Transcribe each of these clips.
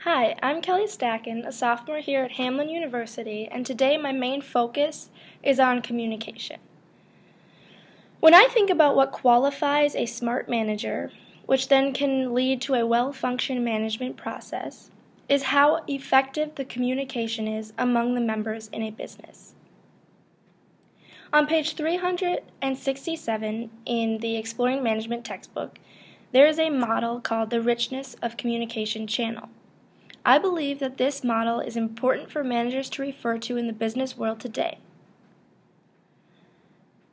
Hi, I'm Kelly Stacken, a sophomore here at Hamline University, and today my main focus is on communication. When I think about what qualifies a smart manager, which then can lead to a well-functioning management process, is how effective the communication is among the members in a business. On page 367 in the Exploring Management textbook, there is a model called the Richness of Communication Channel. I believe that this model is important for managers to refer to in the business world today.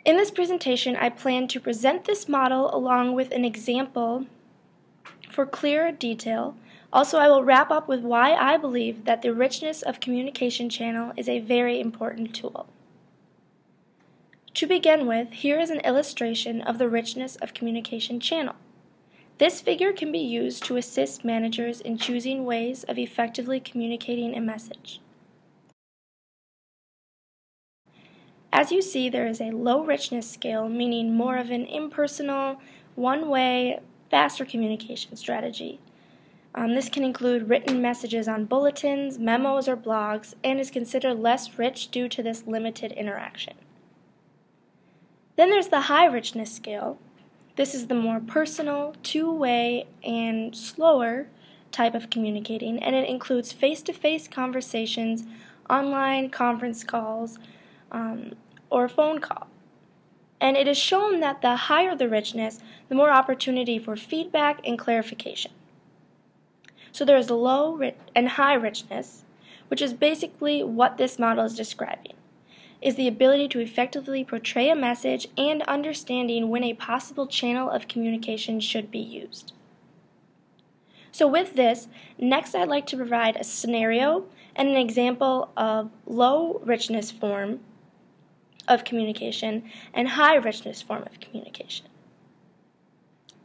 In this presentation, I plan to present this model along with an example for clearer detail. Also, I will wrap up with why I believe that the Richness of Communication Channel is a very important tool. To begin with, here is an illustration of the Richness of Communication Channel. This figure can be used to assist managers in choosing ways of effectively communicating a message. As you see, there is a low richness scale, meaning more of an impersonal, one-way, faster communication strategy. This can include written messages on bulletins, memos, or blogs, and is considered less rich due to this limited interaction. Then there's the high richness scale. This is the more personal, two-way, and slower type of communicating, and it includes face-to-face conversations, online conference calls, or phone call. And it is shown that the higher the richness, the more opportunity for feedback and clarification. So there is low and high richness, which is basically what this model is describing, is the ability to effectively portray a message and understanding when a possible channel of communication should be used. So with this, next I'd like to provide a scenario and an example of low richness form of communication and high richness form of communication.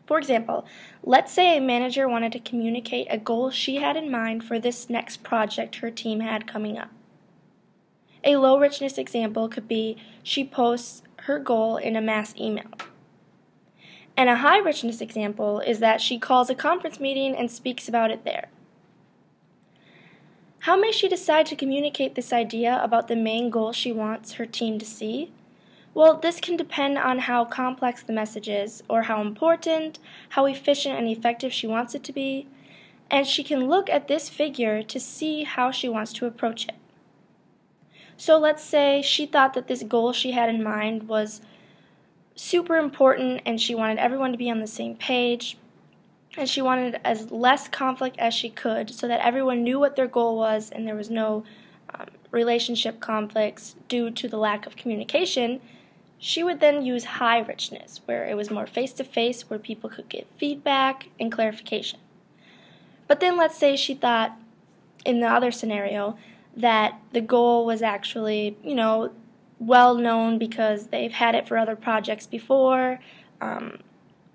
For example, let's say a manager wanted to communicate a goal she had in mind for this next project her team had coming up. A low richness example could be she posts her goal in a mass email. And a high richness example is that she calls a conference meeting and speaks about it there. How may she decide to communicate this idea about the main goal she wants her team to see? Well, this can depend on how complex the message is, or how important, how efficient and effective she wants it to be, and she can look at this figure to see how she wants to approach it. So let's say she thought that this goal she had in mind was super important and she wanted everyone to be on the same page, and she wanted as less conflict as she could so that everyone knew what their goal was and there was no relationship conflicts due to the lack of communication. She would then use high richness, where it was more face-to-face, where people could get feedback and clarification. But then let's say she thought, in the other scenario, that the goal was actually, well known because they've had it for other projects before,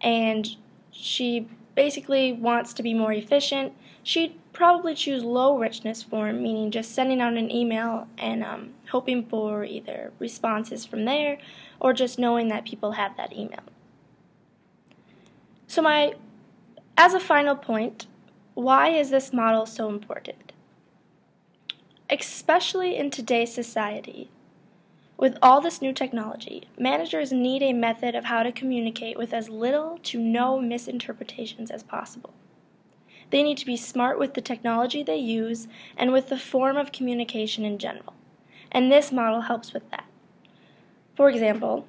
and she basically wants to be more efficient. She'd probably choose low richness form, meaning just sending out an email and hoping for either responses from there or just knowing that people have that email. So as a final point, why is this model so important? Especially in today's society, with all this new technology, managers need a method of how to communicate with as little to no misinterpretations as possible. They need to be smart with the technology they use and with the form of communication in general, and this model helps with that. For example,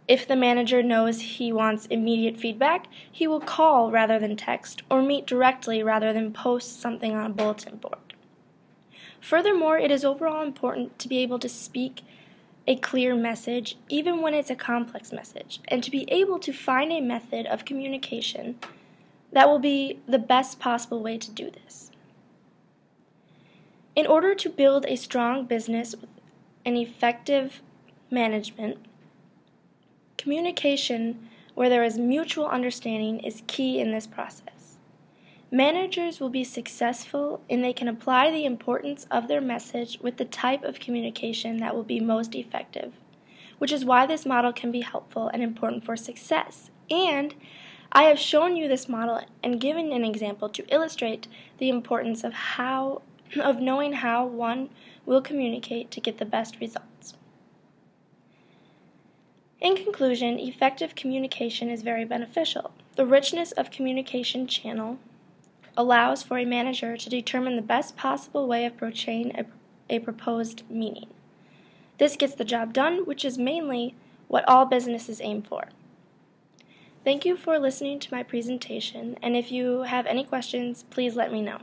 if the manager knows he wants immediate feedback, he will call rather than text, or meet directly rather than post something on a bulletin board. Furthermore, it is overall important to be able to speak a clear message, even when it's a complex message, and to be able to find a method of communication that will be the best possible way to do this. In order to build a strong business with an effective management, communication where there is mutual understanding is key in this process. Managers will be successful if they can apply the importance of their message with the type of communication that will be most effective, which is why this model can be helpful and important for success. And I have shown you this model and given an example to illustrate the importance of knowing how one will communicate to get the best results. In conclusion, effective communication is very beneficial. The richness of communication channel allows for a manager to determine the best possible way of portraying a proposed meaning. This gets the job done, which is mainly what all businesses aim for. Thank you for listening to my presentation, and if you have any questions, please let me know.